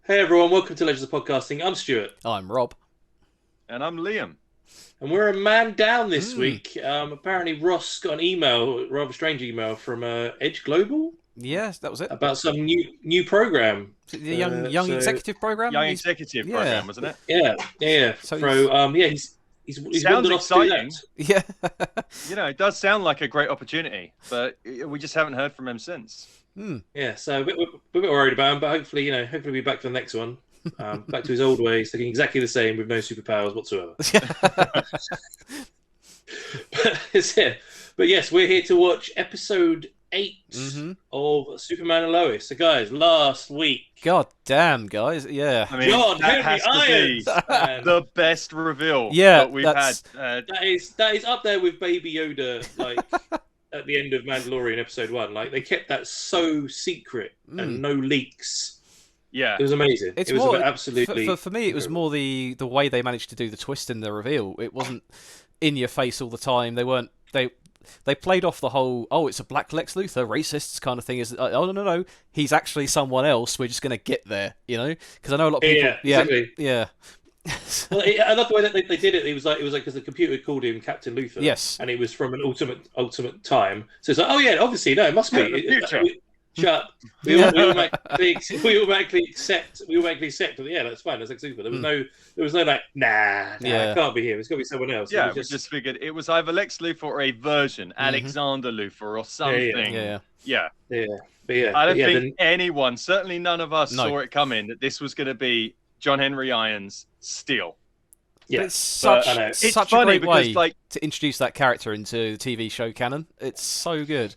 Hey everyone, welcome to Legends of Podcasting. I'm Stuart, I'm Rob. And I'm Liam. and we're a man down this Mm. week. Apparently, Ross got an email, a rather strange email from Edge Global Yes, that was it. about some new program. Was it the young executive program? Young executive yeah. program, wasn't it? Yeah. So He's Sounds wandered off to do exciting. yeah. It does sound like a great opportunity, but we just haven't heard from him since. Yeah, so we're a bit worried about him, but hopefully he'll be back for the next one. Back to his old ways, looking exactly the same with no superpowers whatsoever. But yes, we're here to watch episode 8 of Superman and Lois. So, guys, last week, God damn, guys. Yeah. I mean, John that Henry has to Irons, be man. the best reveal Yeah, that we've had. That is up there with Baby Yoda, like at the end of Mandalorian episode 1. Like they kept that so secret and no leaks. Yeah, It was amazing. It's it was more absolutely for me. It was more the way they managed to do the twist in the reveal. It wasn't in your face all the time. They played off the whole it's a black Lex Luthor racists kind of thing. Is no, he's actually someone else. We're just gonna get there, because I know a lot of people. Exactly. Yeah. Well, I love the way that they did it. It was like because the computer called him Captain Luthor. Yes. And it was from an ultimate time. So it's like, oh yeah, obviously no, it must be. Future. Shut up. We automatically accept. Yeah, that's fine. That's like super. There was no like, nah, it can't be him. It's got to be someone else. Yeah, we just figured it was either Lex Luthor or a version, Alexander Luthor or something. Yeah. But I don't think anyone, certainly none of us, No. saw it coming that this was going to be John Henry Irons' Steel. Yeah. But it's such It's such a funny great way because, like, to introduce that character into the TV show canon. It's so good.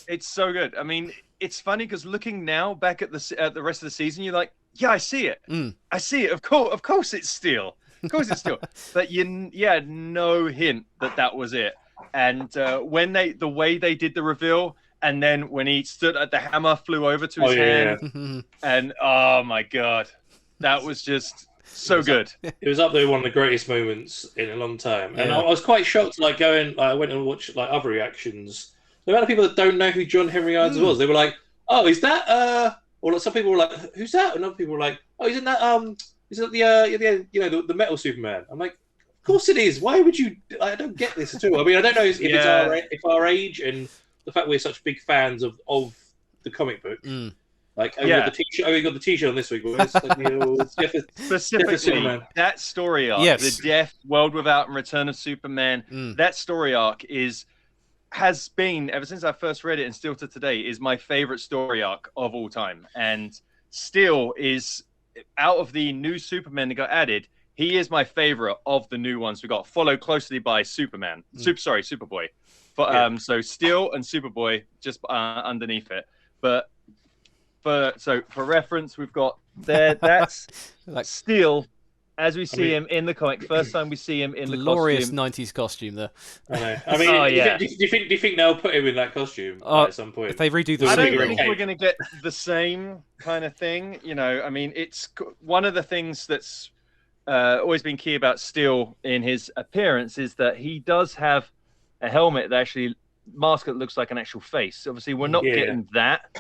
it's so good. I mean, it's funny because looking now back at the rest of the season, you're like, yeah, I see it. I see it. Of course, it's Steel. Of course, it's Steel. But you had no hint that was it. And when the way they did the reveal, and then when he stood at the hammer, flew over to his hand, and oh my god, that was just so good. It was up there, one of the greatest moments in a long time. And Yeah. I was quite shocked. Like I went and watched like other reactions. The amount of people that don't know who John Henry Irons was, they were like, "Oh, is that?" Or like, some people were like, "Who's that?" And other people were like, "Oh, isn't that isn't that the metal Superman?" I'm like, "Of course it is. Why would you?" I don't get this at all. I mean, I don't know if it's our age and the fact we're such big fans of the comic book. Like, we got the T-shirt on this week, boys. Like, Specifically, that story arc, the Death, World Without, and Return of Superman. That story arc has been, ever since I first read it and still to today, is my favorite story arc of all time. And still is, out of the new Superman that got added, he is my favorite of the new ones we got, followed closely by Superman. Superboy. So Steel and Superboy just underneath it. But for reference, we've got there. That's Steel as we see him in the comic. First time we see him in the glorious costume. 90s costume there. I know. I mean, do you think they'll put him in that costume at some point? If they redo the I don't suit, think we're going to get the same kind of thing. I mean, it's one of the things that's always been key about Steel in his appearance is that he does have a helmet that actually mask that looks like an actual face. Obviously, we're not getting that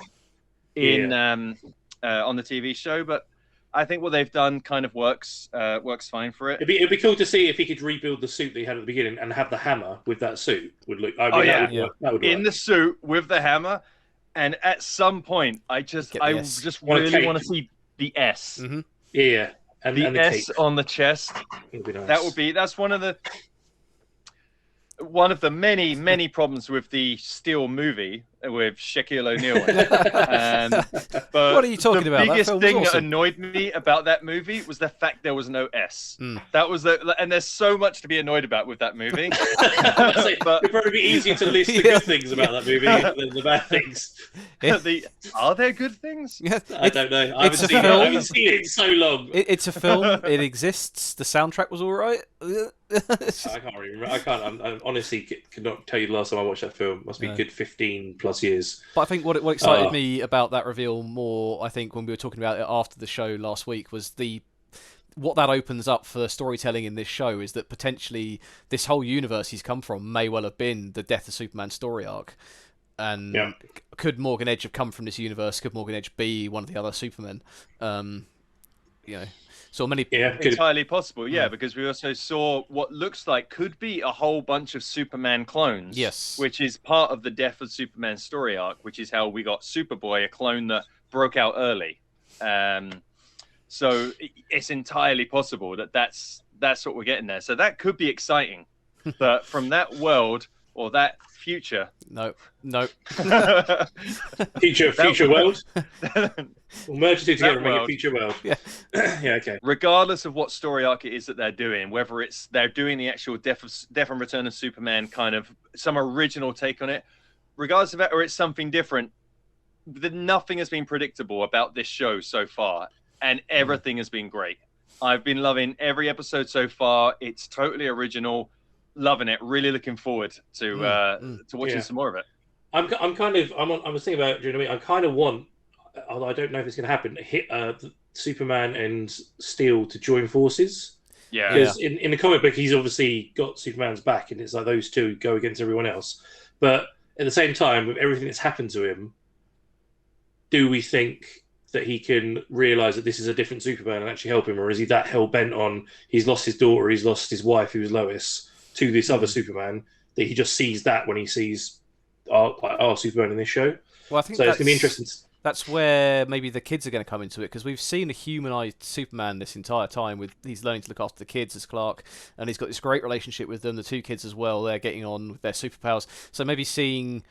in on the TV show, but I think what they've done kind of works fine for it. It'd be cool to see if he could rebuild the suit that he had at the beginning and have the hammer with that suit. That would work. In the suit with the hammer, and at some point, I just really want to see the S. And the S cape on the chest. It'd be nice. That's one of the many problems with the Steel movie with Shaquille O'Neal in it. But what are you talking about? The biggest thing that annoyed me about that movie was the fact there was no S. That was and there's so much to be annoyed about with that movie. It'd probably be easier to list the good things about that movie than the bad things. Are there good things? I don't know. I haven't seen it in so long. It's a film. It exists. The soundtrack was all right. I can't remember. I honestly could not tell you the last time I watched that film. It must be a good 15 plus years. But I think what excited me about that reveal more, I think, when we were talking about it after the show last week, was what that opens up for storytelling in this show is that potentially this whole universe he's come from may well have been the Death of Superman story arc. And could Morgan Edge have come from this universe? Could Morgan Edge be one of the other Supermen? So many. Entirely possible, because we also saw what looks like could be a whole bunch of Superman clones. Yes. Which is part of the Death of Superman story arc, which is how we got Superboy, a clone that broke out early. So it's entirely possible that's what we're getting there. So that could be exciting. But from that world or that future. No. future world. We'll merge the two together and make a future world. Yeah. Okay. Regardless of what story arc it is that they're doing, whether it's they're doing the actual Death and Return of Superman kind of some original take on it, regardless of that, or it's something different, nothing has been predictable about this show so far, and everything has been great. I've been loving every episode so far. It's totally original. Loving it. Really looking forward to watching some more of it. I was thinking about, do you know what I mean? I kind of want, although I don't know if it's going to happen, hit Superman and Steel to join forces. Yeah. Because in the comic book, he's obviously got Superman's back, and it's like those two go against everyone else. But at the same time, with everything that's happened to him, do we think that he can realise that this is a different Superman and actually help him, or is he that hell bent on he's lost his daughter, he's lost his wife, who was Lois, to this other Superman, that he just sees that when he sees our Superman in this show? Well, I think so it's going to be interesting. That's where maybe the kids are going to come into it, because we've seen a humanised Superman this entire time. With he's learning to look after the kids as Clark, and he's got this great relationship with them. The two kids as well, they're getting on with their superpowers. So maybe seeing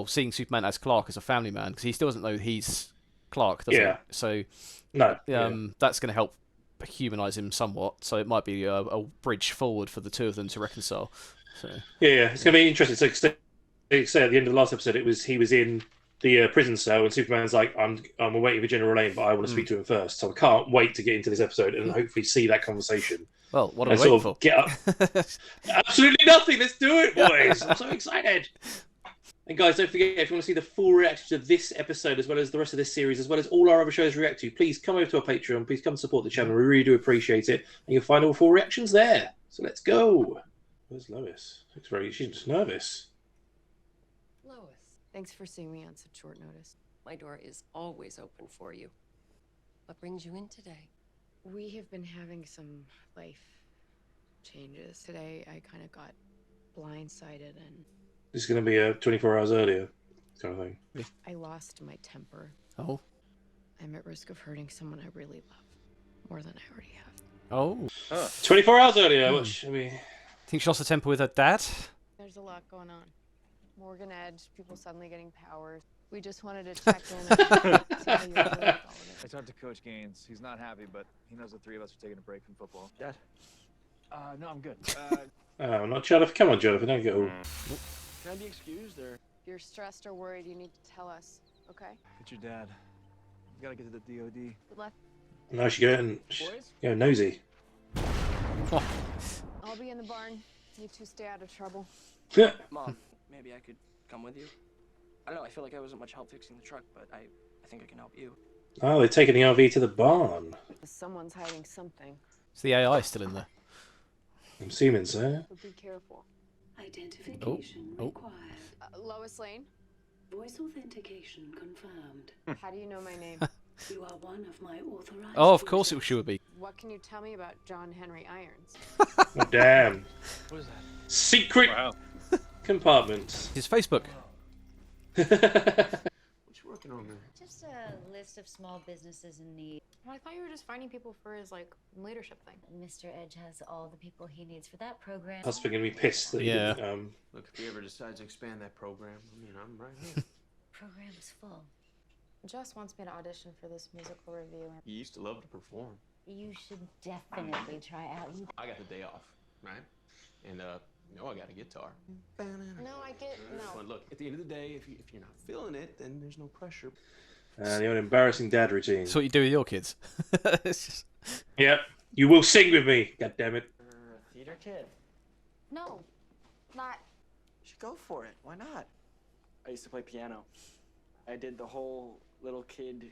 seeing Superman as Clark as a family man, because he still doesn't know he's Clark, does he? So that's going to help humanise him somewhat. So it might be a bridge forward for the two of them to reconcile. So it's going to be interesting. So they say at the end of the last episode, he was in the prison cell, and Superman's like, I'm waiting for General Lane, but I want to speak to him first. So I can't wait to get into this episode and hopefully see that conversation. Well, what are we waiting for? Get up. Absolutely nothing. Let's do it, boys. I'm so excited. And guys, don't forget, if you want to see the full reaction to this episode, as well as the rest of this series, as well as all our other shows we react to, please come over to our Patreon. Please come support the channel. We really do appreciate it. And you'll find all full reactions there. So let's go. Where's Lois? She's just nervous. Lois, thanks for seeing me on such short notice. My door is always open for you. What brings you in today? We have been having some life changes. Today, I kind of got blindsided and... This is going to be a 24 hours earlier kind of thing. I lost my temper. Oh. I'm at risk of hurting someone I really love. More than I already have. Oh. 24 hours earlier. Think she lost her temper with her dad? There's a lot going on. Morgan Edge, people suddenly getting powers. We just wanted to check in and see how you were doing with all of it. I talked to Coach Gaines. He's not happy, but he knows the three of us are taking a break from football. Dad? No, I'm good. Not Jonathan. Come on, Jonathan. Don't get all... Can I be excused, or...? If you're stressed or worried, you need to tell us, okay? It's your dad. We gotta get to the DOD. Good luck. No, she go nosy. I'll be in the barn. You two stay out of trouble. Yeah. Mom, maybe I could come with you. I don't know, I feel like I wasn't much help fixing the truck, but I think I can help you. Oh, they're taking the RV to the barn. Someone's hiding something. Is the AI still in there? I'm assuming so. But be careful. Identification required. Lois Lane? Voice authentication confirmed. How do you know my name? You are one of my authorized... Oh, of course it should be. What can you tell me about John Henry Irons? Oh, damn. What is that? Secret compartment. His Facebook. What you working on there? Just a list of small businesses in need. Well, I thought you were just finding people for his, leadership thing. Mr. Edge has all the people he needs for that program. Husband gonna be pissed that Look, if he ever decides to expand that program, I'm right here. Program is full. Jess wants me to audition for this musical review. You used to love to perform. You should definitely try out. I got the day off, right? And I got a guitar. No, I get no. But look, at the end of the day, if you're not feeling it, then there's no pressure. The old embarrassing dad routine. That's what you do with your kids. It's just... Yep. You will sing with me. God damn it. You're a theater kid. No, not. You should go for it. Why not? I used to play piano. I did the whole little kid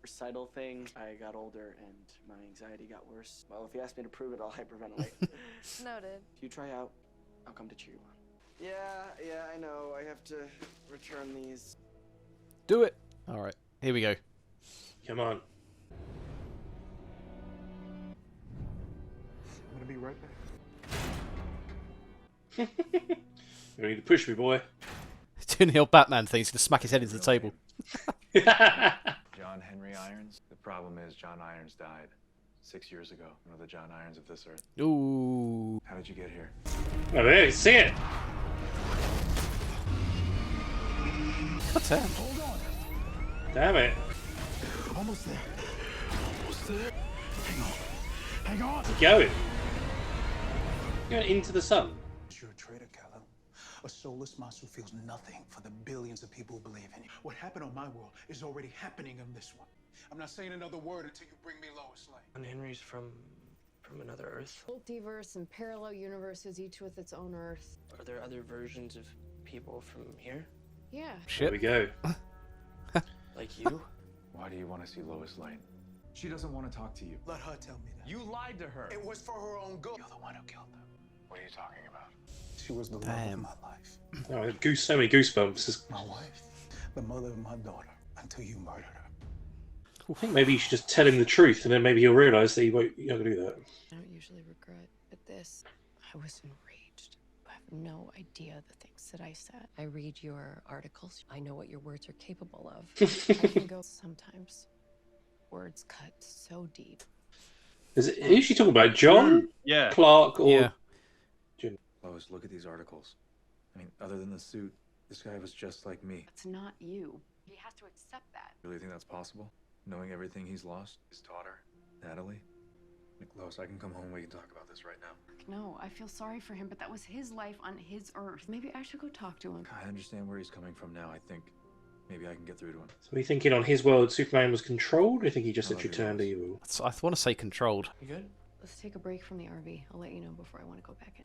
recital thing. I got older and my anxiety got worse. Well, if you ask me to prove it, I'll hyperventilate. Noted. If you try out, I'll come to cheer you Yeah, I know. I have to return these. Do it. All right, here we go. Come on. I'm gonna be right back. You need to push me, boy. Doing the old Batman thing. He's gonna smack his head into the table. John Henry Irons. The problem is John Irons died 6 years ago. One of the John Irons of this earth. Ooh. How did you get here? Oh, there, you see it. God damn. Hold on. Damn it. Almost there. Almost there. Hang on. Hang on. Going. Going into the sun. You're a traitor, kal-el. A soulless monster who feels nothing for the billions of people who believe in you. What happened on my world is already happening on this one. I'm not saying another word until you bring me Lois Lane. And Henry's from another Earth. Multiverse and parallel universes, each with its own Earth. Are there other versions of people from here? Yeah. There we go. Like you? Why do you want to see Lois Lane? She doesn't want to talk to you. Let her tell me that. You lied to her. It was for her own good. You're the one who killed her. What are you talking about? She was the love of my life. Oh, I have so many goosebumps. My wife, the mother of my daughter, until you murdered her. I think maybe you should just tell him the truth, and then maybe he'll realise that you're not going to do that. I don't usually regret, but this, I was enraged. I have no idea the things that I said. I read your articles. I know what your words are capable of. I can go sometimes. Words cut so deep. Who's she talking about? John? Yeah. Clark? Or Yeah. Jim? Lois, look at these articles. I mean, other than the suit, this guy was just like me. It's not you. He has to accept that. Really think that's possible? Knowing everything he's lost, his daughter, Natalie. Look, Lois, I can come home. We can talk about this right now. No, I feel sorry for him, but that was his life on his Earth. Maybe I should go talk to him. I understand where he's coming from now. I think maybe I can get through to him. So are you thinking on his world Superman was controlled, or do you think he just literally turned evil? I want to say controlled. You good? Let's take a break from the RV. I'll let you know before I want to go back in.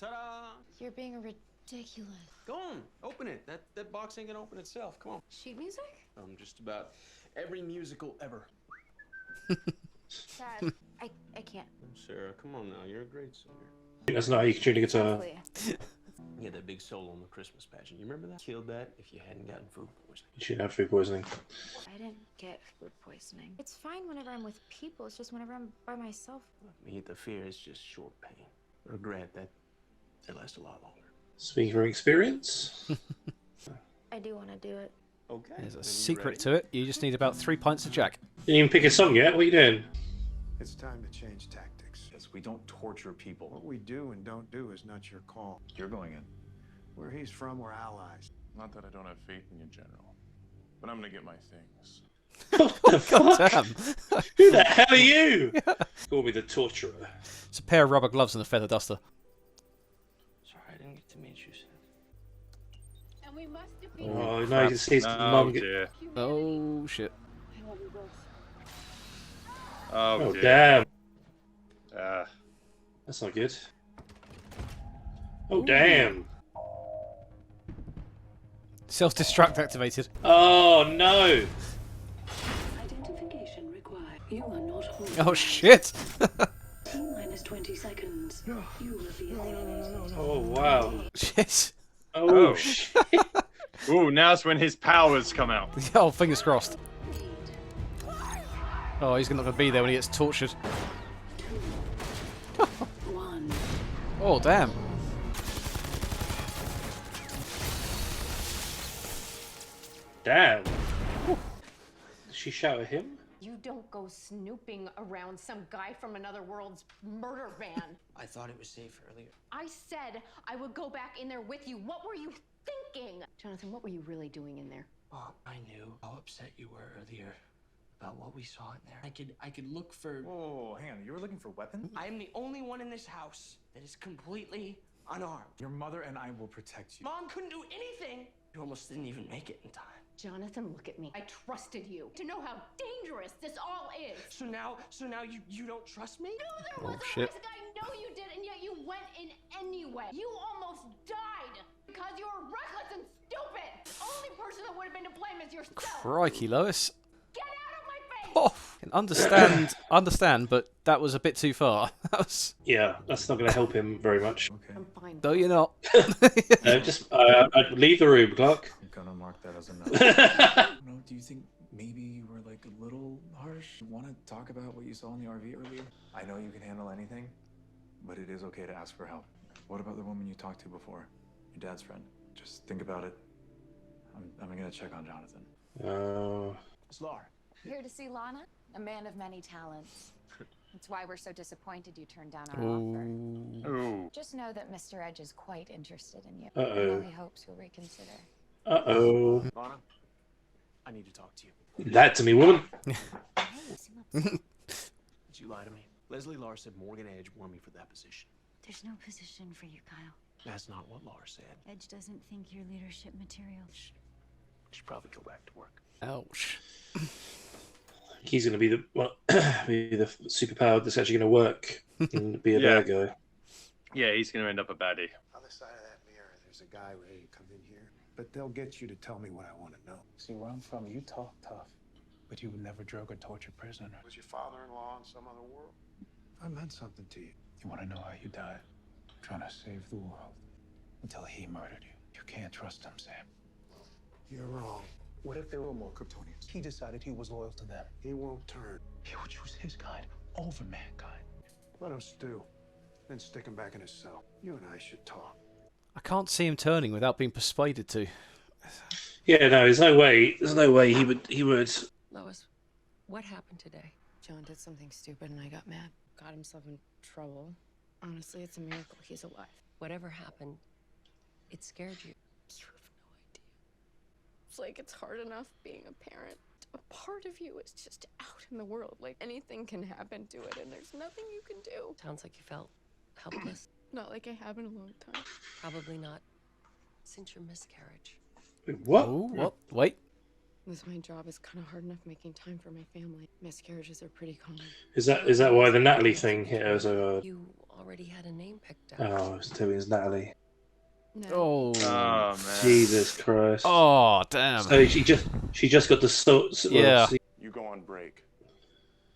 Ta-da! You're being ridiculous. Go on, open it. That box ain't gonna open itself. Come on. Sheet music? Just about every musical ever. Dad, I can't. Sarah, come on now. You're a great singer. That's not how you can tune a guitar. Hopefully. You had that big solo on the Christmas pageant. You remember that? Killed that if you hadn't gotten food poisoning. You shouldn't have food poisoning. I didn't get food poisoning. It's fine whenever I'm with people. It's just whenever I'm by myself. Me, the fear is just short pain. Regret that lasts a lot longer. Speaking from experience. I do want to do it. Okay. There's a secret to it. You just need about 3 pints of Jack. Didn't even pick a song yet. What are you doing? It's time to change tactics. Yes, we don't torture people. What we do and don't do is not your call. You're going in. Where he's from, we're allies. Not that I don't have faith in you, General, but I'm gonna get my things. What the fuck? God damn. Who the hell are you? Call me the torturer. It's a pair of rubber gloves and a feather duster. Sorry, I didn't get to meet you, Seth. And we must defeat Oh, no, you can see his mum get... dear. Oh, shit. I love you both. Oh, Oh, dear. damn. Ah. That's not good. Oh, damn. Self-destruct activated. Oh, no. Identification required. You are not home. Oh, shit. T-minus 20 seconds. You will be eliminated. Oh, wow. Shit. Oh, shit. Ooh, now's when his powers come out. Oh, fingers crossed. Oh, he's not going to be there when he gets tortured. 1. Oh, damn. Damn. Did she shout at him? You don't go snooping around some guy from another world's murder van. I thought it was safe earlier. I said I would go back in there with you. What were you thinking? Jonathan, what were you really doing in there? Mom, I knew how upset you were earlier about what we saw in there. I could look for... Whoa, hang on. You were looking for weapons? I am the only one in this house that is completely unarmed. Your mother and I will protect you. Mom couldn't do anything. You almost didn't even make it in time. Jonathan, look at me. I trusted you to know how dangerous this all is. So now you don't trust me? No, there was a risk. I know you did, and yet you went in anyway. You almost died because you were reckless and stupid. The only person that would have been to blame is yourself. Crikey, Lois. Get out of my face! Oh, understand, but that was a bit too far. Yeah, that's not going to help him very much. Okay. I'm fine. No, you're not. No, just I'd leave the room, Clark. I'm gonna mark that as a no. No, do you think maybe you were like a little harsh? Want to talk about what you saw in the RV earlier? I know you can handle anything, but it is okay to ask for help. What about the woman you talked to before? Your dad's friend. Just think about it. I'm gonna check on Jonathan. It's Laura. Here to see Lana, a man of many talents. That's why we're so disappointed you turned down our offer. Ooh. Just know that Mr. Edge is quite interested in you. Uh-oh. I know he hopes you'll reconsider. Uh-oh. Lana, I need to talk to you. That to me, woman. Did you lie to me? Leslie Lar said Morgan Edge wanted me for that position. There's no position for you, Kyle. That's not what Lar said. Edge doesn't think you're leadership material. Should probably go back to work. Ouch. He's going to be the superpower that's actually going to work and be a bad guy. Yeah, he's going to end up a baddie. Other side of that mirror, there's a guy ready to come in here. But they'll get you to tell me what I want to know. See, where I'm from, you talk tough, but you would never drug or torture prisoners. Was your father-in-law in some other world? I meant something to you. You want to know how you died? Trying to save the world. Until he murdered you. You can't trust him, Sam. You're wrong. What if there were more Kryptonians? He decided he was loyal to them. He won't turn. He will choose his kind over mankind. Let him stew, then stick him back in his cell. You and I should talk. I can't see him turning without being persuaded to. Yeah, no, there's no way. There's no way he would. Lois, what happened today? John did something stupid and I got mad. Got himself in trouble. Honestly, it's a miracle he's alive. Whatever happened, it scared you. You have no idea. It's like it's hard enough being a parent. A part of you is just out in the world. Like anything can happen to it and there's nothing you can do. Sounds like you felt helpless. Not like I have in a long time. Probably not since your miscarriage. Wait, what? Ooh, what? Wait. This my job is kind of hard enough making time for my family. Miscarriages are pretty common. Is that why the Natalie thing hit her so hard? You already had a name picked out. Oh, it's Tillion's Natalie. No. Oh. Man. Jesus Christ. Oh, damn. So she just got the sort. Yeah. You go on break.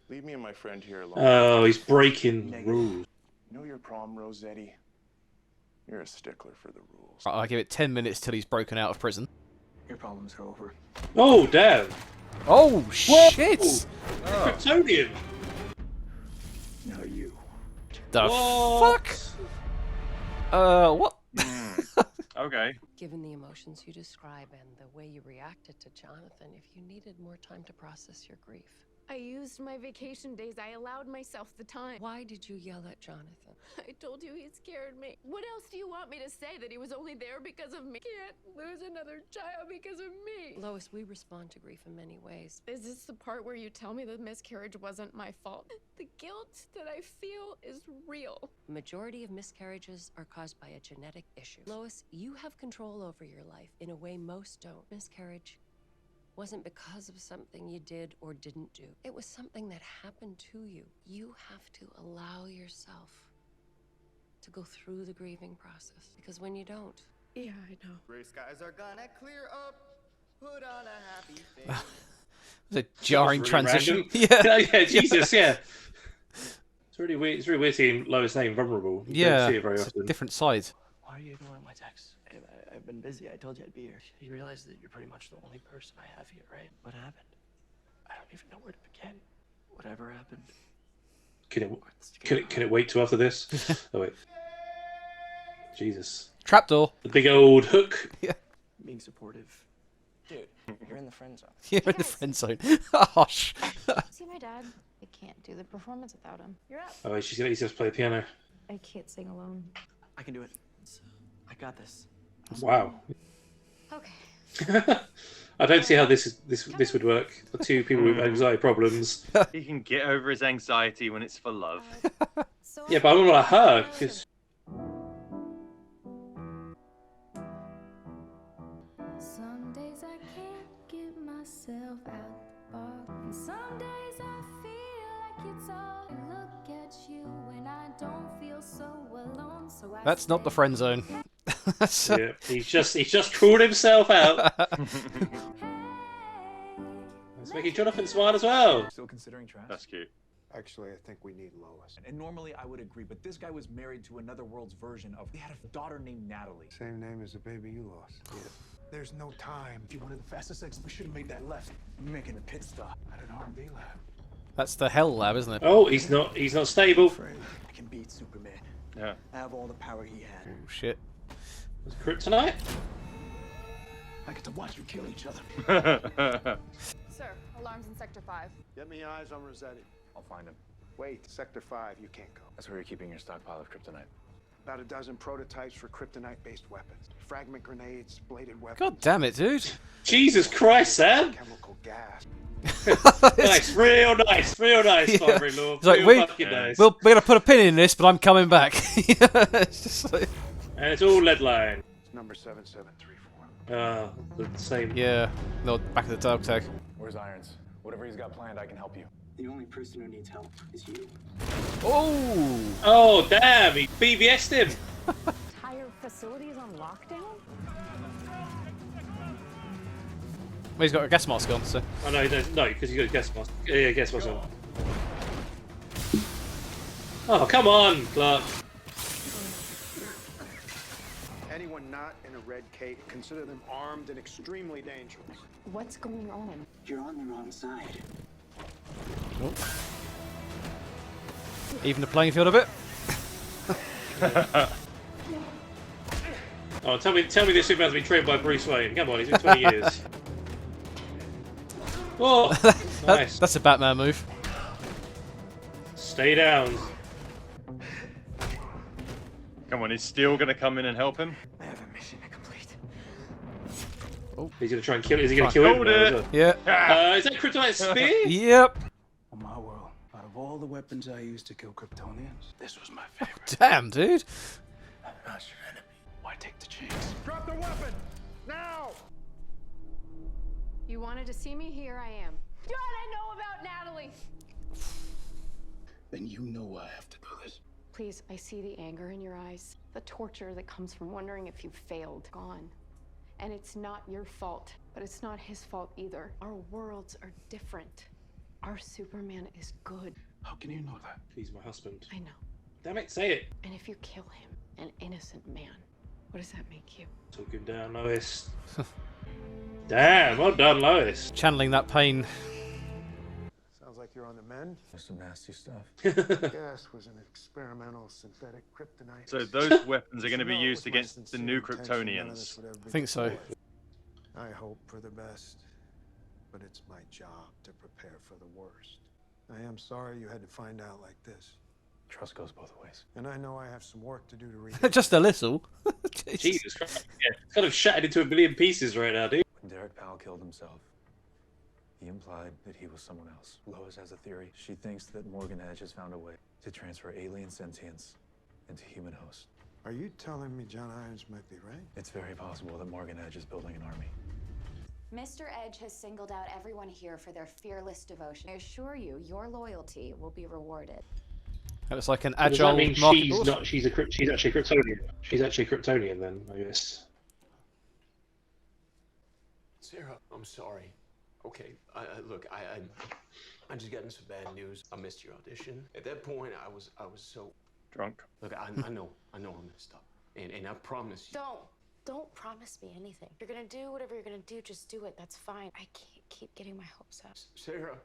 Leave me and my friend here alone. Oh, he's breaking rules. You know your problem, Rossetti? You're a stickler for the rules. I give it 10 minutes till he's broken out of prison. Your problems are over. Oh, damn. Oh, shit! Kryptonian. Now you. The What? fuck? What? Okay. Given the emotions you describe and the way you reacted to Jonathan, if you needed more time to process your grief. I used my vacation days. I allowed myself the time. Why did you yell at Jonathan? I told you he scared me. What else do you want me to say? That he was only there because of me? Can't lose another child because of me. Lois, we respond to grief in many ways. Is this the part where you tell me the miscarriage wasn't my fault? The guilt that I feel is real. The majority of miscarriages are caused by a genetic issue. Lois, you have control over your life in a way most don't. Miscarriage wasn't because of something you did or didn't do. It was something that happened to you. You have to allow yourself to go through the grieving process, because when you don't... Yeah, I know. Gray skies are gonna clear up. Put on a happy face. The jarring Really transition. Yeah. Yeah, Jesus, yeah. It's really weird. It's really weird seeing Lois' name vulnerable. You don't see it very it's often. a different side. Why are you ignoring my texts? I've been busy. I told you I'd be here. You realize that you're pretty much the only person I have here, right? What happened? I don't even know where to begin. Whatever happened. Can it wait till after this? Oh wait. Jesus. Trapdoor. The big old hook. Yeah. Being supportive. Dude, you're in the friend zone. You're in the friend zone. Gosh. See my dad? I can't do the performance without him. You're up. Oh, he's just play the piano. I can't sing alone. I can do it. I got this. Wow. Okay. I don't see how this would work. For two people with anxiety problems. He can get over his anxiety when it's for love. Yeah, but I want to her because. Some days I can't get myself out the box. And some days I feel like it's all. I look at you and I don't feel so alone. So I That's not the friend zone. Yeah, he's just crawled himself out. Let's making Jonathan smile as well. Still considering trash? That's cute. Actually, I think we need Lois. And normally I would agree, but this guy was married to another world's version of. They had a daughter named Natalie. Same name as the baby you lost. Yeah. There's no time. If you wanted the fastest exit, we should have made that left. You're making a pit stop at an R&B lab. That's the Hell Lab, isn't it? Oh, he's not stable. I can beat Superman. Yeah. I have all the power he had. Oh, shit. Kryptonite? I get to watch you kill each other. Sir, alarms in Sector 5. Get me eyes on Rossetti. I'll find him. Wait, Sector 5, you can't go. That's where you're keeping your stockpile of kryptonite. About a dozen prototypes for kryptonite-based weapons. Fragment grenades, bladed weapons. God damn it, dude. Jesus Christ, Sam! Chemical gas. Nice, real nice, real nice, Yeah. Farmery Lord. It's like, Real fucking nice. we're going to put a pin in this, but I'm coming back. It's just like... And it's all lead line. It's number 7734. The same. Yeah, no, back of the dog tag. Where's Irons? Whatever he's got planned, I can help you. The only person who needs help is you. Oh! Oh, damn, he BBS'd him. Entire facilities on lockdown? Well, he's got a gas mask on, so... Oh, no, because you got a gas mask. Yeah, gas mask on. Oh, come on, Clark. Anyone not in a red cape, consider them armed and extremely dangerous. What's going on? You're on the wrong side. Oh. Even the playing field a bit. Oh, tell me this Superman's been trained by Bruce Wayne. Come on, he's been 20 years. Oh, nice. That's a Batman move. Stay down. Come on, he's still gonna come in and help him. I have a mission to complete. Oh, he's gonna try and kill. Is he gonna kill him? Hold it. Yeah. Is that Kryptonite spear? Yep. On my world, out of all the weapons I used to kill Kryptonians, this was my favorite. Damn, dude. I'm not your enemy. Why take the chance? Drop the weapon! Now! You wanted to see me? Here I am. God, I know about Natalie! Then you know I have to do this. Please, I see the anger in your eyes. The torture that comes from wondering if you failed. Gone. And it's not your fault, but it's not his fault either. Our worlds are different. Our Superman is good. How can you know that? He's my husband. I know. Damn it, say it. And if you kill him, an innocent man, what does that make you? Took him down, Lois. Damn, well done, Lois. Channeling that pain. Sounds like you're on the mend. There's some nasty stuff. Gas was an experimental synthetic kryptonite. So those weapons are going to be used against the new Kryptonians. I think so. I hope for the best, but it's my job to prepare for the worst. I am sorry you had to find out like this. Trust goes both ways. And I know I have some work to do to read. Just a little. Jesus Christ. Yeah, it's kind of shattered into a million pieces right now, dude. When Derek Powell killed himself, he implied that he was someone else. Lois has a theory. She thinks that Morgan Edge has found a way to transfer alien sentience into human hosts. Are you telling me John Irons might be right? It's very possible that Morgan Edge is building an army. Mr. Edge has singled out everyone here for their fearless devotion. I assure you, your loyalty will be rewarded. That was like an Does agile that mean market she's force? not? She's actually Kryptonian. She's actually Kryptonian then, I guess. Sarah, I'm sorry. Okay, look, I just got some bad news. I missed your audition. At that point, I was so drunk. Look, I know I messed up, and I promise you. Don't promise me anything. If you're gonna do whatever you're gonna do, just do it. That's fine. I can't keep getting my hopes up. Sarah.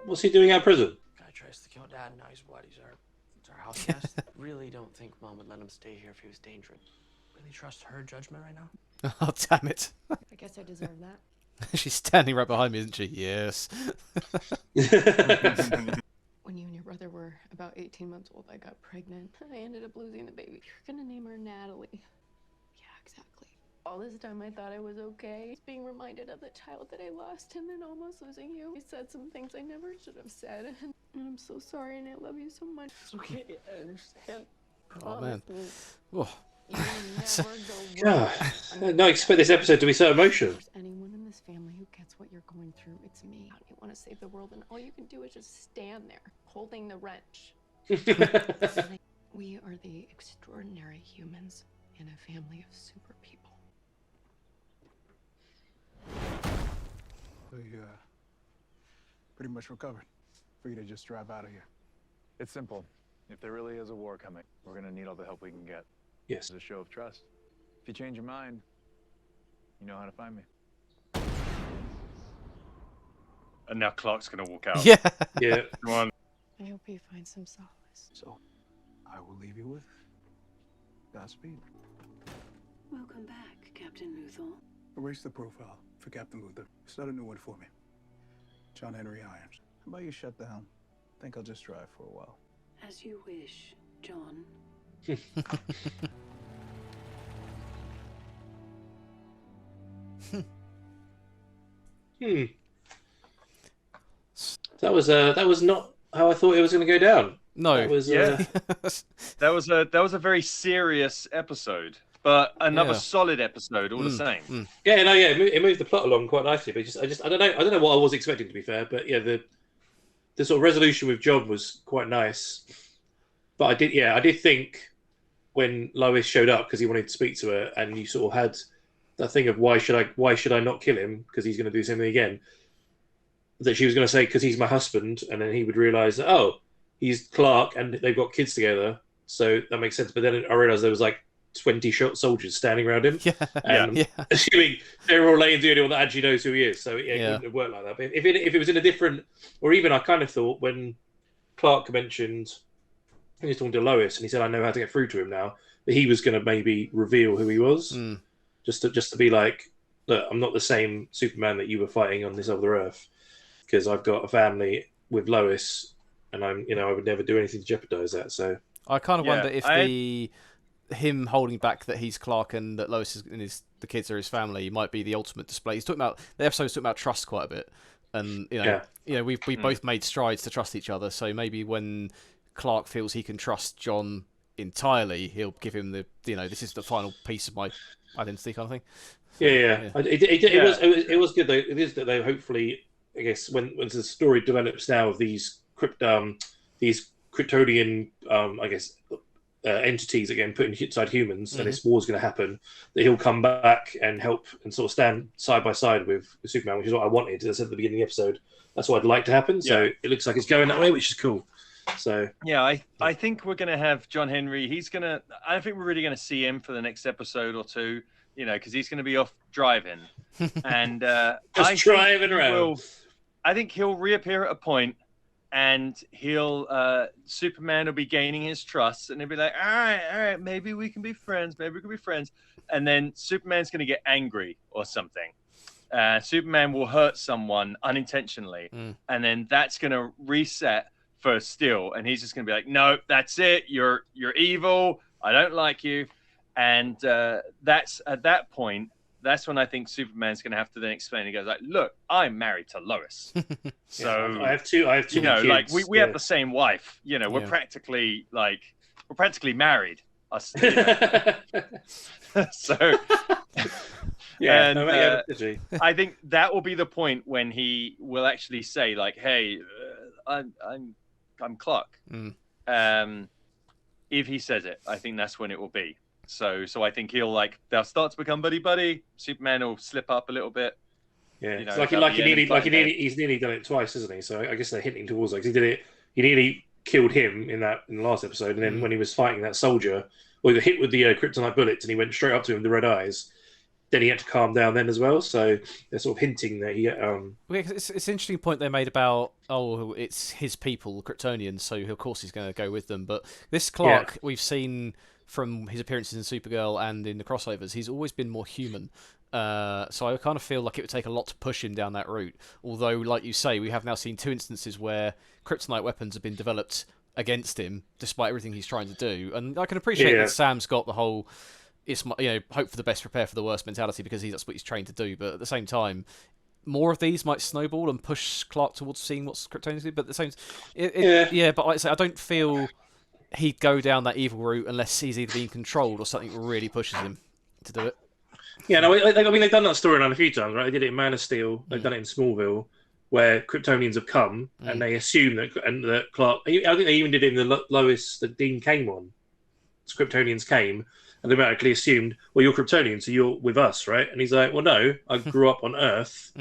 What's he doing out of prison? Guy tries to kill Dad, and now his body's our house guest. Really don't think Mom would let him stay here if he was dangerous. Really trust her judgment right now? Oh, damn it. I guess I deserve that. She's standing right behind me, isn't she? Yes. When you and your brother were about 18 months old, I got pregnant. I ended up losing the baby. You're gonna name her Natalie. Yeah, exactly. All this time I thought I was okay. Being reminded of the child that I lost and then almost losing you. I said some things I never should have said. And I'm so sorry and I love you so much. It's okay, I understand. Oh, man. Oh. God, I did not expect this episode to be so emotional. If there's anyone in this family who gets what you're going through, it's me. You want to save the world, and all you can do is just stand there, holding the wrench. We are the extraordinary humans in a family of super people. pretty much recovered. For you to just drive out of here. It's simple. If there really is a war coming, we're gonna need all the help we can get. Yes. It's a show of trust. If you change your mind, you know how to find me. And now Clark's gonna walk out. Yeah. Yeah. Come on. I hope he finds some solace. So, I will leave you with Godspeed. Welcome back, Captain Luthor. Erase the profile for Captain Luther. Start a new one for me. John Henry Irons. How about you shut down? Think I'll just drive for a while. As you wish, John. That was not how I thought it was going to go down. No. That was, that was a very serious episode, but another solid episode all the same. Yeah, no, yeah, it moved the plot along quite nicely. But I don't know what I was expecting, to be fair. But yeah, the sort of resolution with John was quite nice. But I did think when Lois showed up because he wanted to speak to her, and you sort of had that thing of why should I not kill him because he's going to do something again. That she was going to say because he's my husband, and then he would realise that he's Clark and they've got kids together, so that makes sense. But then I realised there was like 20 soldiers standing around him, assuming they're all laying to anyone that actually knows who he is. So it wouldn't have worked like that. But if it was in a different, or even I kind of thought when Clark mentioned he was talking to Lois and he said I know how to get through to him now, that he was going to maybe reveal who he was, just to be like, look, I'm not the same Superman that you were fighting on this other Earth. Because I've got a family with Lois, and I would never do anything to jeopardize that. So I kind of wonder if him holding back that he's Clark and that Lois and the kids are his family might be the ultimate display. He's talking about the episode's talking about trust quite a bit, and we both made strides to trust each other. So maybe when Clark feels he can trust John entirely, he'll give him this is the final piece of my identity kind of thing. It was good though. It is that they hopefully. I guess when the story develops now of these Kryptonian, entities again put inside humans, and this war's going to happen, that he'll come back and help and sort of stand side by side with Superman, which is what I wanted. As I said at the beginning of the episode, that's what I'd like to happen. So it looks like it's going that way, which is cool. So I think we're going to have John Henry. I don't think we're really going to see him for the next episode or two. Because he's going to be off driving, and just driving around. I think he'll reappear at a point, and Superman will be gaining his trust, and he'll be like, all right, maybe we can be friends, and then Superman's going to get angry or something. Superman will hurt someone unintentionally, and then that's going to reset for Steel, and he's just going to be like, no, that's it, you're evil, I don't like you. And that's at that point. That's when I think Superman's going to have to then explain. He goes like, "Look, I'm married to Lois, so I have two. Kids. Like we have the same wife. We're practically married. Us, so I think that will be the point when he will actually say like, "Hey, I'm Clark." If he says it, I think that's when it will be. So I think they'll start to become buddy. Superman will slip up a little bit. Yeah, he's nearly done it twice, isn't he? So I guess they're hinting towards like he did it. He nearly killed him in the last episode, and then when he was fighting that soldier, he got hit with the kryptonite bullets, and he went straight up to him with the red eyes. Then he had to calm down then as well. So they're sort of hinting that he. It's an interesting point they made about it's his people, Kryptonians, so of course he's going to go with them. But this Clark we've seen. From his appearances in Supergirl and in the crossovers, he's always been more human. So I kind of feel like it would take a lot to push him down that route. Although, like you say, we have now seen 2 instances where kryptonite weapons have been developed against him, despite everything he's trying to do. And I can appreciate that Sam's got the whole, hope for the best, prepare for the worst mentality because that's what he's trained to do. But at the same time, more of these might snowball and push Clark towards seeing what's Kryptonians do. But at the same, but like I say, I don't feel he'd go down that evil route unless he's either being controlled or something really pushes him to do it. Yeah, no, I mean they've done that storyline a few times, right? They did it in Man of Steel. They've done it in Smallville, where Kryptonians have come and they assume that Clark. I think they even did it in the Lois, the Dean Cain one. Kryptonians came and they automatically assumed, well, you're Kryptonian, so you're with us, right? And he's like, well, no, I grew up on Earth.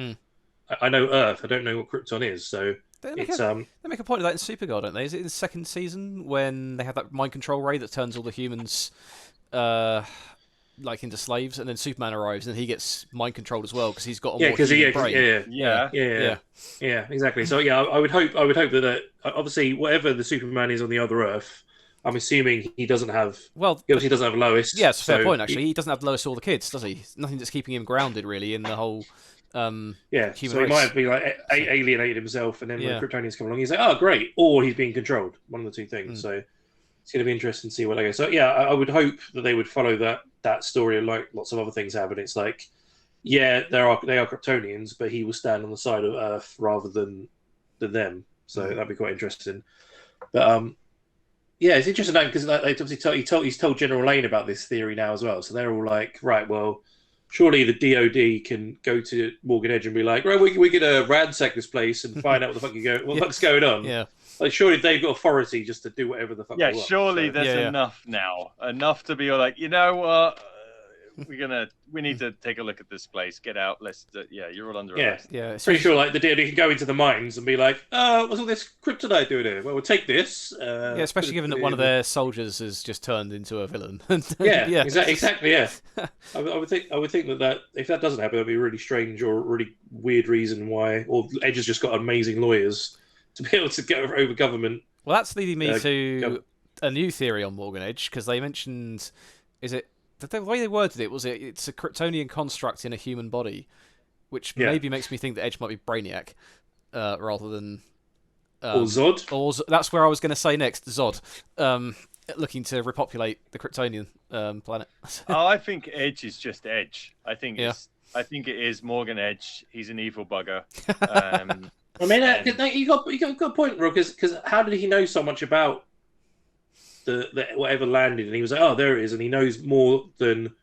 I know Earth. I don't know what Krypton is. So They it's they make a point of that in Supergirl, don't they? Is it in the second season when they have that mind control ray that turns all the humans like into slaves, and then Superman arrives and he gets mind controlled as well because he's got a more human brain. Yeah, exactly. So yeah, I would hope that obviously whatever the Superman is on the other Earth, I'm assuming he doesn't have. Well, he obviously doesn't have Lois. Yeah, it's a fair point actually. He doesn't have Lois or the kids, does he? Nothing that's keeping him grounded really in the whole. Human so race. he might have been like alienated himself, and then when Kryptonians come along, he's like, "Oh, great!" Or he's being controlled. One of the two things. So it's going to be interesting to see where they go. So yeah, I would hope that they would follow that story, like lots of other things have. And it's like, yeah, they are Kryptonians, but he will stand on the side of Earth rather than them. So that'd be quite interesting. But yeah, it's interesting because like, he's told General Lane about this theory now as well. So they're all like, right, well. Surely the DOD can go to Morgan Edge and be like, right, we're going to ransack this place and find out what the fuck's going on. Yeah. Like, surely they've got authority just to do whatever the fuck they want. Yeah, surely there's enough now. Enough to be like, you know what? We need to take a look at this place. Get out. You're all under arrest. Yeah, it's pretty sure like the DOD can go into the mines and be like, what's all this kryptonite doing here? Well, we'll take this. Especially given that one of their soldiers has just turned into a villain. Exactly. Yeah, I would think that if that doesn't happen, that'd be a really strange or really weird reason why. Or Edge has just got amazing lawyers to be able to get over government. Well, that's leading me to a new theory on Morgan Edge because they mentioned, the way they worded it was it's a Kryptonian construct in a human body, which maybe makes me think that Edge might be Brainiac rather than or Zod. That's where I was going to say next, Zod, looking to repopulate the Kryptonian planet. I think Edge is just Edge. I think it is Morgan Edge. He's an evil bugger. I mean, you got a point, Rob. Because how did he know so much about the whatever landed? And he was like, "Oh, there it is," and he knows more than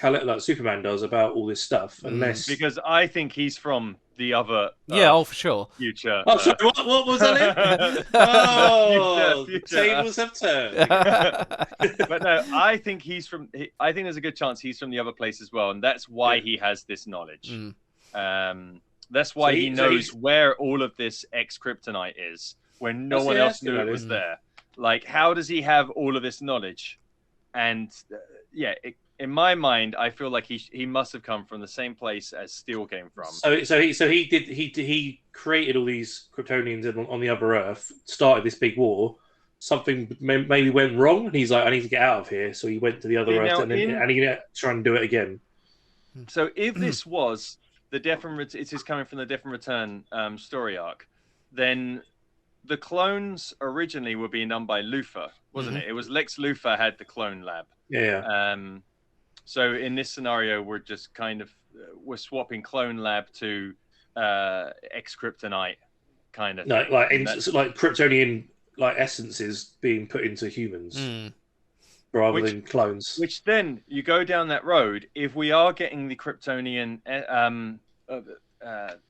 like Superman does about all this stuff. Unless because I think he's from the other. For sure. Future. Oh, sorry. What was that? Future. Tables have turned. But no, I think I think there's a good chance he's from the other place as well, and that's why he has this knowledge. That's why he knows where all of this ex-kryptonite is, when no one else knew it was there. Like, how does he have all of this knowledge? And in my mind, I feel like he must have come from the same place as Steel came from. So he created all these Kryptonians on the other Earth, started this big war. Something maybe went wrong, and he's like, I need to get out of here. So he went to the other Earth, and he try and do it again. So if this was it is coming from the Death and Return story arc, then the clones originally were being done by Luthor, wasn't it? It was Lex Luthor had the clone lab. Yeah. So in this scenario, we're just kind of we're swapping clone lab to ex-kryptonite kind of like Kryptonian essences being put into humans rather than clones. Which then you go down that road. If we are getting the Kryptonian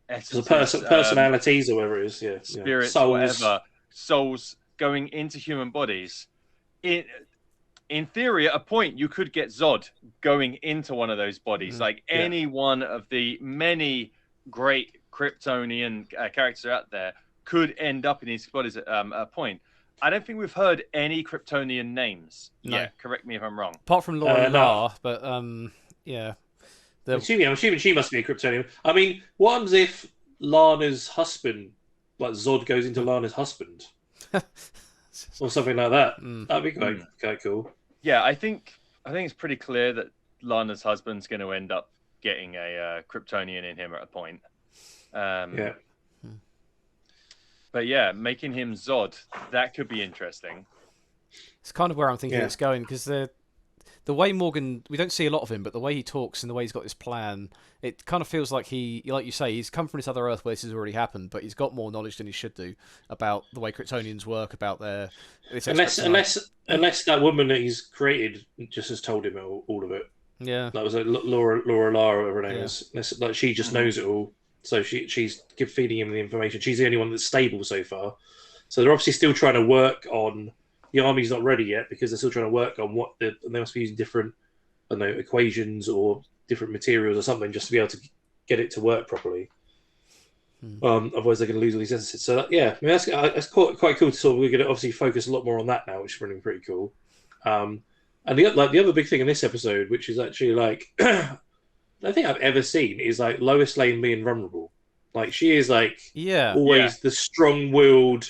essences, personalities or whatever it is, spirits, souls. whatever, souls going into human bodies. In theory, at a point, you could get Zod going into one of those bodies. Like any one of the many great Kryptonian characters out there could end up in these bodies at a point. I don't think we've heard any Kryptonian names yet. Correct me if I'm wrong. Apart from Laura Lar, but yeah. I'm assuming she must be a Kryptonian. I mean, what happens if Lana's husband, like Zod, goes into Lana's husband? Or something like that. That'd be quite cool. Yeah, I think it's pretty clear that Lana's husband's going to end up getting a Kryptonian in him at a point. But yeah, making him Zod, that could be interesting. It's kind of where I'm thinking it's going, because the way Morgan, we don't see a lot of him, but the way he talks and the way he's got this plan, it kind of feels like like you say, he's come from this other Earth where this has already happened, but he's got more knowledge than he should do about the way Kryptonians work, about their... Unless that woman that he's created just has told him all of it. Yeah. That was like Laura Lara, whatever her name is. Like she just knows it all. So she's feeding him the information. She's the only one that's stable so far. So they're obviously still trying to work on... The army's not ready yet because they're still trying to work on and they must be using different, equations or different materials or something just to be able to get it to work properly. Otherwise, they're going to lose all these assets. So yeah, I mean, that's quite cool. To sort of, we're going to obviously focus a lot more on that now, which is really pretty cool. And the other big thing in this episode, which is actually like I don't think I've ever seen, is like Lois Lane being vulnerable. Like she is like always the strong-willed,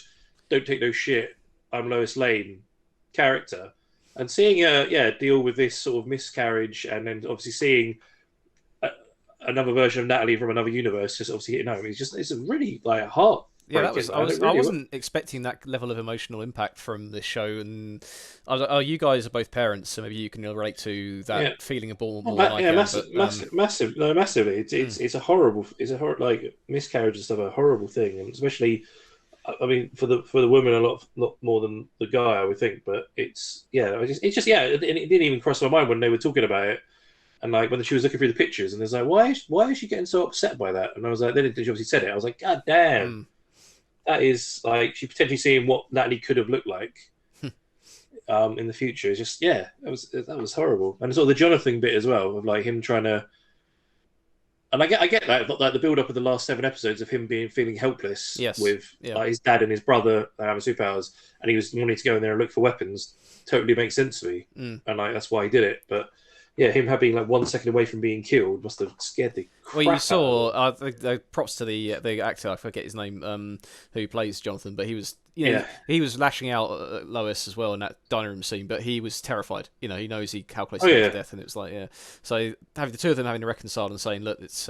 don't take no shit, I'm Lois Lane character, and seeing her deal with this sort of miscarriage, and then obviously seeing another version of Natalie from another universe just obviously hitting home. It's a really like heart. Yeah, I wasn't expecting that level of emotional impact from this show, and you guys are both parents, so maybe you can relate to that feeling of more than I can. Massively. It's a horrible, like miscarriage and stuff, a horrible thing, and especially, I mean, for the woman a lot more than the guy, I would think. But it didn't even cross my mind when they were talking about it. And like when she was looking through the pictures, and there's like, why is she getting so upset by that? And I was like, then she obviously said it. I was like, God damn, that is like she potentially seeing what Natalie could have looked like in the future. It's just that was horrible. And sort of the Jonathan bit as well, of like him trying to. And I get that, like the build up of the last 7 episodes of him feeling helpless with like, his dad and his brother having superpowers, and he was wanting to go in there and look for weapons. Totally makes sense to me, and like that's why he did it, but. Yeah, him having like 1 second away from being killed must have scared the crap Well, you saw the props to the actor. I forget his name, who plays Jonathan, but he was he was lashing out at Lois as well in that dining room scene. But he was terrified. You know, he knows he calculates to death, and it was like So having the two of them having to reconcile and saying, look, it's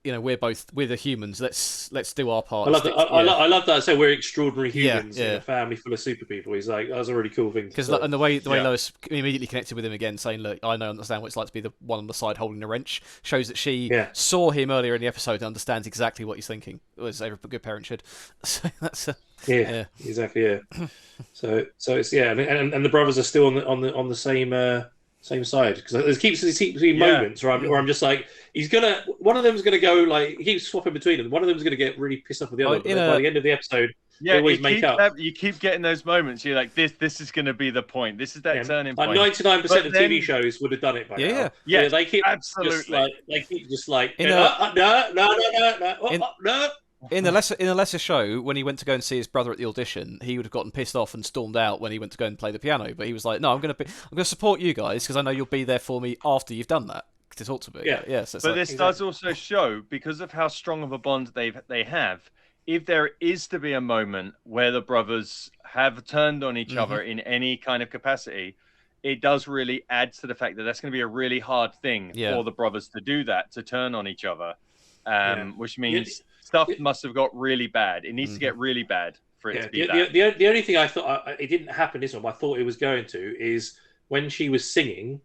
we're the humans. Let's do our part. I love that. So we're extraordinary humans in a family full of super people. He's like, that was a really cool thing. Because and the way Lois immediately connected with him again, saying, "Look, I understand what it's like to be the one on the side holding the wrench," shows that she saw him earlier in the episode and understands exactly what he's thinking. As every good parent should. So that's exactly. Yeah. So it's and the brothers are still on the same side, because there keeps being moments where I'm just like, one of them's gonna go, like, he keeps swapping between them. One of them's gonna get really pissed off with the other. But by the end of the episode, they always make up. You keep getting those moments. You're like, this is gonna be the point. This is that turning point. Like 99% of TV shows would have done it by now. Yeah. They keep absolutely. No. In the lesser show, when he went to go and see his brother at the audition, he would have gotten pissed off and stormed out when he went to go and play the piano. But he was like, "No, I'm going to support you guys because I know you'll be there for me after you've done that to talk to me." So but this does also show, because of how strong of a bond they have, if there is to be a moment where the brothers have turned on each other in any kind of capacity, it does really add to the fact that that's going to be a really hard thing for the brothers to do, that to turn on each other, which means. Stuff must have got really bad. It needs to get really bad for it to be that. The only thing I thought it didn't happen this one, but I thought it was going to, is when she was singing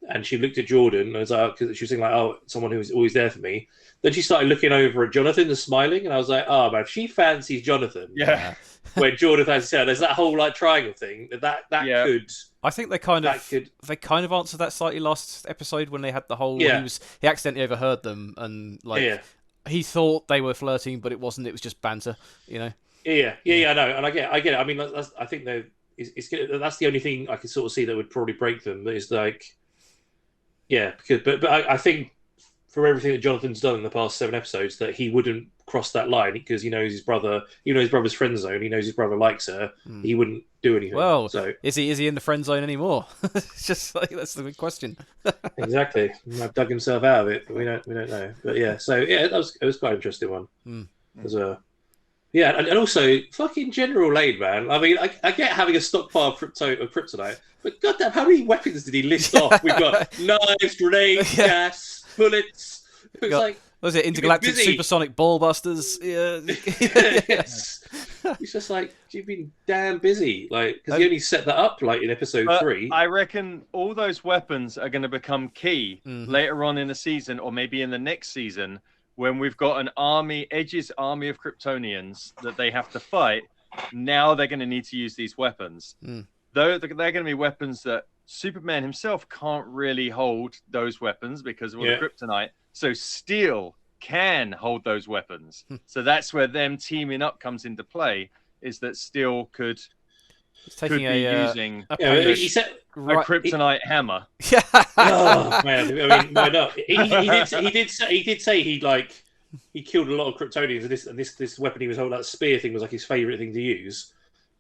and she looked at Jordan and was like, because she was singing like, "Oh, someone who's always there for me." Then she started looking over at Jonathan and smiling, and I was like, "Oh man, if she fancies Jonathan." Yeah. When Jordan fancies her, there's that whole like triangle thing that could. I think they kind of answered that slightly last episode when they had the whole. He accidentally overheard them and like. He thought they were flirting, but it wasn't. It was just banter, you know. I know, and I get it. I mean, I think that's the only thing I can sort of see that would probably break them. Is like, but I think for everything that Jonathan's done in the past 7 episodes, that he wouldn't cross that line because he knows his brother. Even though his brother's friend zone, he knows his brother likes her. He wouldn't do anything. Well, so is he in the friend zone anymore? It's just like that's the big question. Exactly. He might have dug himself out of it, but we don't know. But it was quite an interesting one as well. Yeah, and also fucking General Lane, man. I mean, I get having a stockpile of kryptonite, but goddamn, how many weapons did he list off? We've got knives, grenades, gas, bullets. It was like, was it intergalactic supersonic ball busters? Yeah. Yes. He's just like, you've been damn busy, like, because he only set that up like in episode 3. I reckon all those weapons are going to become key later on in the season, or maybe in the next season, when we've got an Edge's army of Kryptonians that they have to fight. Now they're going to need to use these weapons. Though they're going to be weapons that Superman himself can't really hold those weapons because of all the kryptonite. So Steel can hold those weapons. So that's where them teaming up comes into play, is that Steel could be using a kryptonite hammer. Oh man, I mean, why not? He did say he'd like he killed a lot of Kryptonians, and this weapon he was holding, that spear thing, was like his favorite thing to use.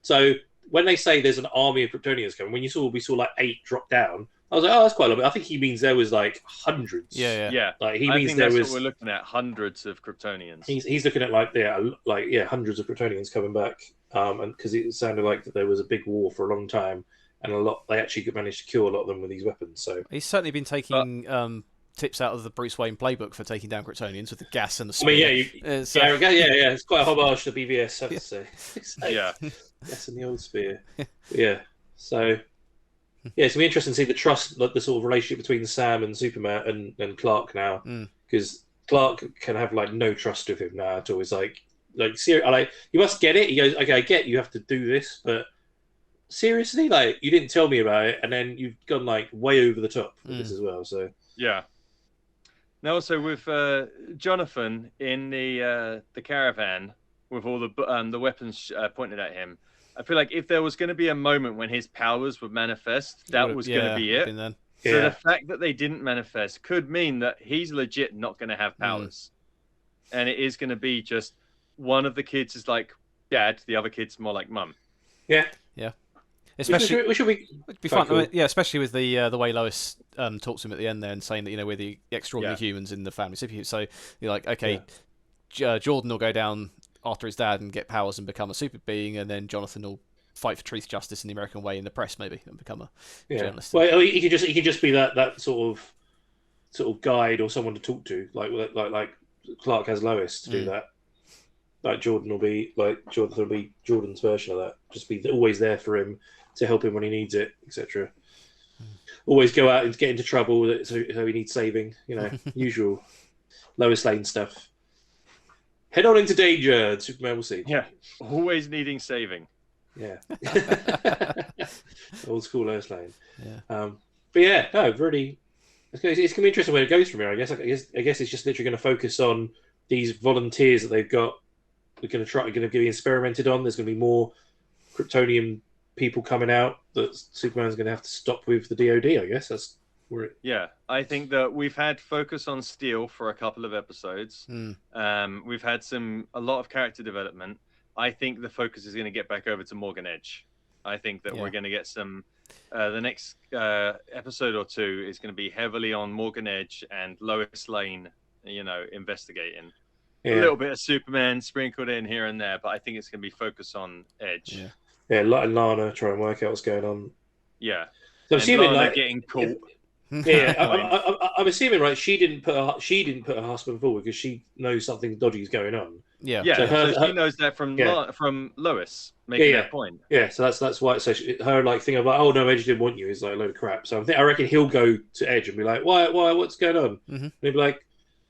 So when they say there's an army of Kryptonians coming, we saw like 8 drop down. I was like, oh, that's quite a lot. But I think he means there was like hundreds. Yeah. Like I think that's what we're looking at, hundreds of Kryptonians. He's looking at hundreds of Kryptonians coming back, and because it sounded like that there was a big war for a long time, and they actually managed to kill a lot of them with these weapons. So he's certainly been taking tips out of the Bruce Wayne playbook for taking down Kryptonians with the gas and the spear. I mean, it's quite a homage to BVS, I have to say. Yeah, gas and the old spear. Yeah, so. Yeah, it's gonna be interesting to see the trust, like the sort of relationship between Sam and Superman and Clark now, because Clark can have like no trust of him now at all. It's like you must get it. He goes, okay, I get you have to do this, but seriously, like you didn't tell me about it, and then you've gone like way over the top with this as well. So yeah. Now also with Jonathan in the caravan with all the weapons pointed at him. I feel like if there was going to be a moment when his powers would manifest, that was going to be it. So the fact that they didn't manifest could mean that he's legit not going to have powers. And it is going to be just one of the kids is like dad, the other kid's more like mum. Yeah. Especially, which will be fun. cool. I mean, yeah, especially with the way Lois talks to him at the end there and saying that, we're the extraordinary humans in the family superheroes. So you're like, okay, Jordan will go down after his dad and get powers and become a super being, and then Jonathan will fight for truth, justice in the American way in the press, maybe, and become a journalist. Well, he could just be that sort of guide or someone to talk to, like Clark has Lois to do that. Like Jonathan will be Jordan's version of that. Just be always there for him to help him when he needs it, etc. Always go out and get into trouble, so he needs saving. Usual Lois Lane stuff. Head on into danger, Superman will see. Yeah, always needing saving. Yeah. Old school Lois Lane. Yeah. But yeah, no, really, it's going to be interesting where it goes from here. I guess it's just literally going to focus on these volunteers that they've got. We're going to be experimented on. There's going to be more Kryptonian people coming out that Superman's going to have to stop with the DOD. I guess that's where it. Yeah, I think that we've had focus on Steel for a couple of episodes. We've had a lot of character development. I think the focus is going to get back over to Morgan Edge. I think that we're going to get some. The next episode or two is going to be heavily on Morgan Edge and Lois Lane, investigating. A little bit of Superman sprinkled in here and there, but I think it's going to be focused on Edge. Yeah, and Lana try and work out what's going on. Yeah, so I'm assuming Lana getting caught. I'm assuming she didn't put her husband forward because she knows something dodgy is going on. So she knows that from Lois making that point. Yeah, so that's why. So her thing about no, Edge didn't want you is like a load of crap. So I reckon he'll go to Edge and be like, why, what's going on? And he'll be like,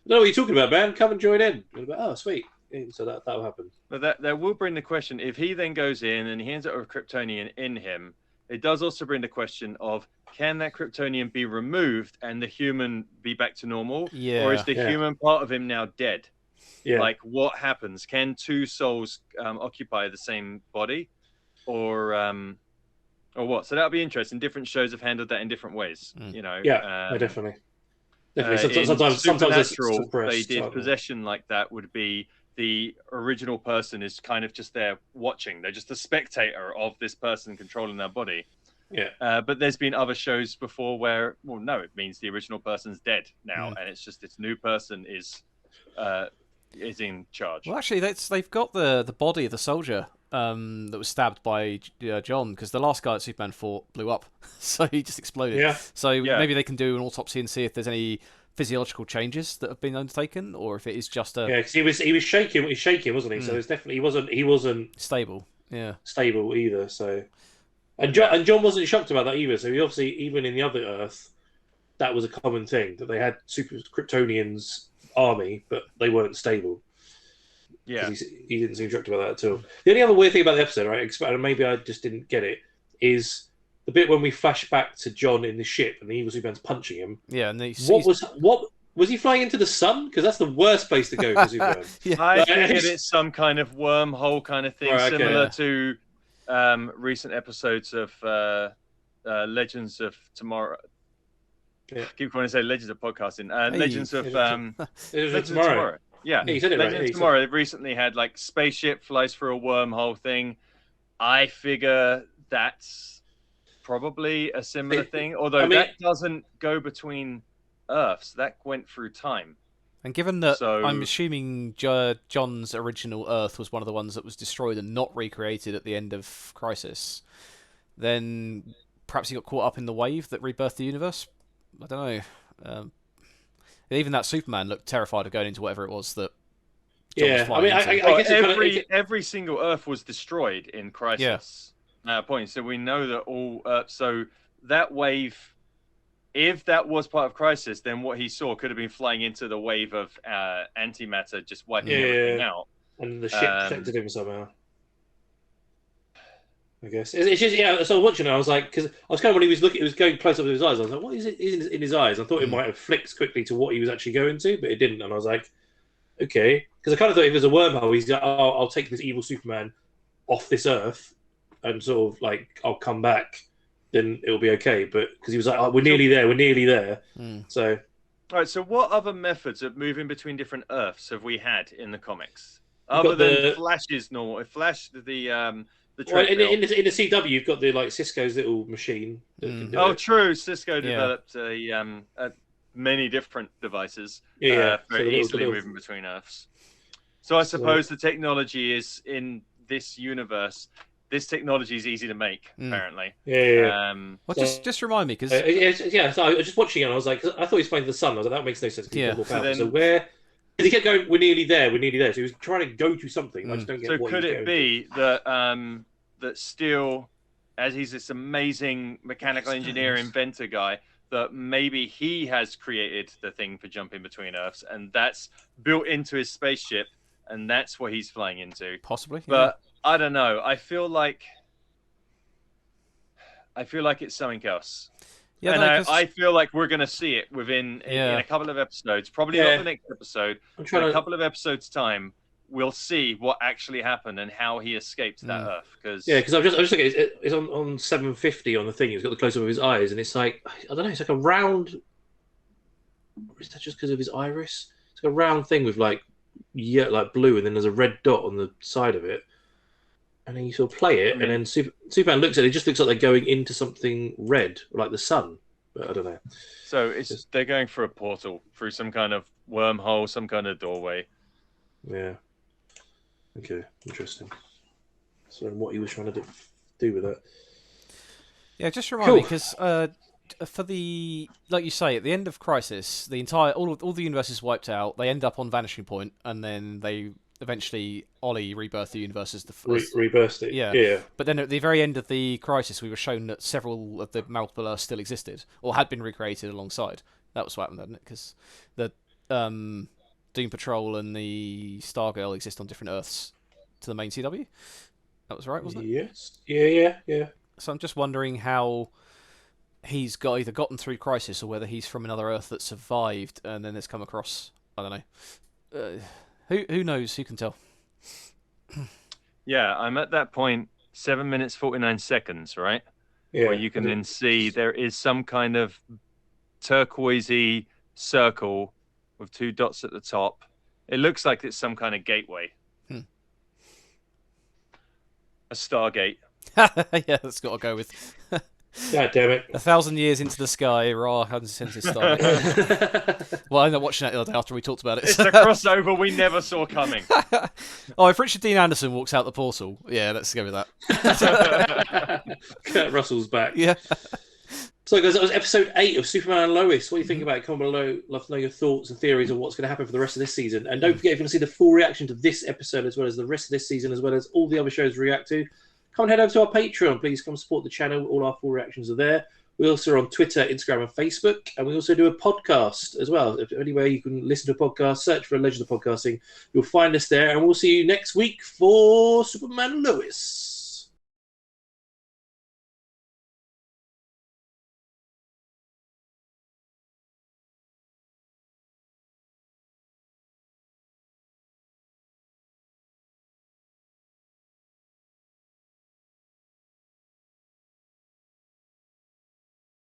no, what are you talking about, man? Come and join in. And be like, oh, sweet. So that'll happen. But that will bring the question: if he then goes in and he ends up with Kryptonian in him, it does also bring the question of: can that Kryptonian be removed and the human be back to normal? Or is the human part of him now dead? Like, what happens? Can two souls occupy the same body, or what? So that'll be interesting. Different shows have handled that in different ways. Definitely. Sometimes they did possession like that. Would be the original person is kind of just there watching. They're just a spectator of this person controlling their body. But there's been other shows before where, it means the original person's dead now, and it's just this new person is in charge. Well, actually, they've got the body of the soldier that was stabbed by John, because the last guy that Superman fought blew up, so he just exploded. Maybe they can do an autopsy and see if there's any physiological changes that have been undertaken, or if it is just a because he was shaking, wasn't he? So it's definitely he wasn't stable. Stable either. So and John wasn't shocked about that either. So he obviously, even in the other Earth, that was a common thing, that they had super Kryptonians army, but they weren't stable. Yeah, he didn't seem shocked about that at all. The only other weird thing about the episode, right, and maybe I just didn't get it, is the bit when we flash back to John in the ship and the evil Superman's punching him. Yeah, and what was he flying into the sun? Because that's the worst place to go for Superman. I think it's some kind of wormhole kind of thing, similar to recent episodes of Legends of Tomorrow. I keep wanting to say Legends of Podcasting. Legends of Tomorrow. Yeah, you said it right. Legends of Tomorrow. They've recently had like spaceship flies through a wormhole thing. I figure that's probably a similar thing, although that doesn't go between Earths. That went through time. And given that I'm assuming John's original Earth was one of the ones that was destroyed and not recreated at the end of Crisis, then perhaps he got caught up in the wave that rebirthed the universe. I don't know. Even that Superman looked terrified of going into whatever it was that John was flying into. I guess every single Earth was destroyed in Crisis. Point. So we know that all so that wave, if that was part of Crisis, then what he saw could have been flying into the wave of antimatter, just wiping everything out. And the ship protected him somehow. I guess it's just so I was watching it. I was like, because I was kind of when he was looking, it was going close up to his eyes. I was like, what is it in his eyes? I thought it might have flicked quickly to what he was actually going to, but it didn't. And I was like, okay, because I kind of thought if there's a wormhole, he's like, oh, I'll take this evil Superman off this Earth, and sort of like I'll come back, then it'll be okay. But because he was like, oh, we're nearly there. So, all right. So, what other methods of moving between different Earths have we had in the comics other than Flash's normal? If Flash well, in the CW, you've got the Cisco's little machine. That can do it. True. Cisco developed many different devices for easily moving between Earths. So I suppose the technology is in this universe. This technology is easy to make, apparently. Well, just remind me, because so I was just watching it, and I was like, I thought he was playing the sun. I was like, that makes no sense. So where? He kept going, we're nearly there. So he was trying to go to something. I just don't get what could it be that that Steele, as he's this amazing mechanical engineer inventor guy, that maybe he has created the thing for jumping between Earths, and that's built into his spaceship, and that's what he's flying into? Possibly. But I don't know. I feel like it's something else. Yeah, and I feel like we're going to see it in a couple of episodes. Probably not the next episode. In a couple of episodes' time, we'll see what actually happened and how he escaped that Earth. Because I'm just looking. It's on 750 on the thing. He's got the close up of his eyes, and it's like, I don't know. It's like a round. Or is that just because of his iris? It's like a round thing with like blue, and then there's a red dot on the side of it. And then you sort of play it, and then Superman looks at it. It just looks like they're going into something red, like the sun. But I don't know. So they're going for a portal through some kind of wormhole, some kind of doorway. Yeah. Okay, interesting. So what he was trying to do with that? Yeah, just remind me, because for the, like you say, at the end of Crisis, the entire all the universe is wiped out. They end up on Vanishing Point, and then they eventually Ollie rebirthed the universe as rebirthed it. Yeah. But then at the very end of the Crisis, we were shown that several of the multiple Earths still existed or had been recreated alongside. That was what happened, didn't it? Because the Doom Patrol and the Stargirl exist on different Earths to the main CW. That was right, wasn't it? Yes. Yeah. So I'm just wondering how he's either gotten through Crisis or whether he's from another Earth that survived and then has come across. I don't know. Who knows? Who can tell? Yeah, I'm at that point, 7 minutes 49 seconds, right? Yeah. Where you can then see there is some kind of turquoisey circle with 2 dots at the top. It looks like it's some kind of gateway. A Stargate. Yeah, that's got to go with. God damn it. 1,000 years into the sky, Ra hasn't sent his Stargate. Well, I ended up watching that the other day after we talked about it. It's a crossover we never saw coming. If Richard Dean Anderson walks out the portal, yeah, let's go with that. Kurt Russell's back. Yeah. So, guys, that was episode 8 of Superman and Lois. What do you think about it? Comment below. Love to know your thoughts and theories on what's going to happen for the rest of this season. And don't forget, if you want to see the full reaction to this episode, as well as the rest of this season, as well as all the other shows we react to, come and head over to our Patreon. Please come support the channel. All our full reactions are there. We also are on Twitter, Instagram, and Facebook. And we also do a podcast as well. If anywhere you can listen to a podcast, search for Legends of Podcasting. You'll find us there. And we'll see you next week for Superman and Lois.